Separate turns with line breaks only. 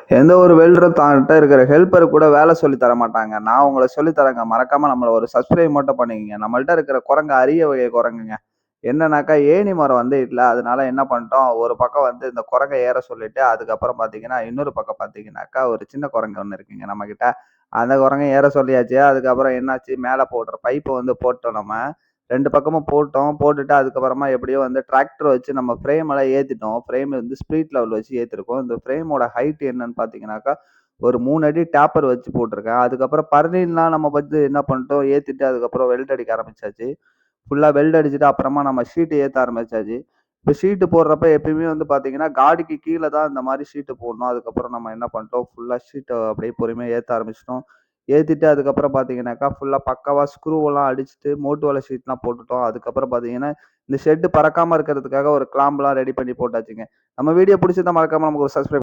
எந்த ஒரு வெல்டரும் தான்ட்ட இருக்கிற ஹெல்ப்பர் கூட வேலை சொல்லி தர மாட்டாங்க. நான் உங்களுக்கு சொல்லி தரேங்க. மறக்காம நம்மள ஒரு சப்ஸ்கிரைப் மட்டும் பண்ணிக்கங்க. நம்மள்ட்ட இருக்கிற குரங்கு அரிய வகை குரங்குங்க. என்னன்னாக்கா, ஏணி மரம் வந்து இல்ல. அதனால என்ன பண்ணிட்டோம், ஒரு பக்கம் வந்து இந்த குரங்க ஏற சொல்லிட்டு, அதுக்கப்புறம் பார்த்தீங்கன்னா, இன்னொரு பக்கம் பார்த்தீங்கன்னாக்கா, ஒரு சின்ன குரங்கு ஒண்ணு இருக்குங்க நம்மகிட்ட. அந்த குரங்கையும் ஏற சொல்லியாச்சு. அதுக்கப்புறம் என்னாச்சு, மேல போடுற பைப்ப வந்து போட்டோம் நம்ம. 2 பக்கமும் போட்டோம். போட்டுட்டு அதுக்கப்புறமா எப்படியோ வந்து டிராக்டர் வச்சு நம்ம ஃப்ரேம் எல்லாம் ஏத்திட்டோம். ஃப்ரேம் வந்து ஸ்பிரிட் லெவல் வச்சு ஏத்திருக்கோம். இந்த ஃப்ரேமோட ஹைட் என்னன்னு பார்த்தீங்கன்னாக்கா, ஒரு 3 அடி டேப்பர் வச்சு போட்டுருக்கேன். அதுக்கப்புறம் பர்னின்லாம் நம்ம வந்து என்ன பண்ணிட்டோம், ஏத்திட்டு அதுக்கப்புறம் வெல்ட் அடிக்க ஆரம்பிச்சாச்சு. ஃபுல்லா வெல்ட் அடிச்சுட்டு அப்புறமா நம்ம ஷீட் ஏத்த ஆரம்பிச்சாச்சு. இப்ப ஷீட் போடுறப்ப எப்பயுமே வந்து பார்த்தீங்கன்னா, காடிக்கு கீழ தான் இந்த மாரி ஷீட் போடணும். அதுக்கப்புறம் நம்ம என்ன பண்ணிட்டோம், ஃபுல்லா ஷீட்ட அப்படியே பொறுமையா ஏத்த ஆரம்பிச்சுட்டோம். ஏத்திட்டு அதுக்கப்புறம் பார்த்தீங்கன்னாக்கா, ஃபுல்லா பக்காவா ஸ்க்ரூவெல்லாம் அடிச்சுட்டு, மோட்டு வலை ஷீட்லாம் போட்டுட்டோம். அதுக்கப்புறம் பார்த்தீங்கன்னா, இந்த ஷெட் பறக்காம இருக்கிறதுக்காக ஒரு கிளாம்ப்லாம் ரெடி பண்ணி போட்டாச்சுங்க. நம்ம வீடியோ புடிச்சிருந்தா மறக்காம நமக்கு ஒரு சப்ஸ்கிரைப்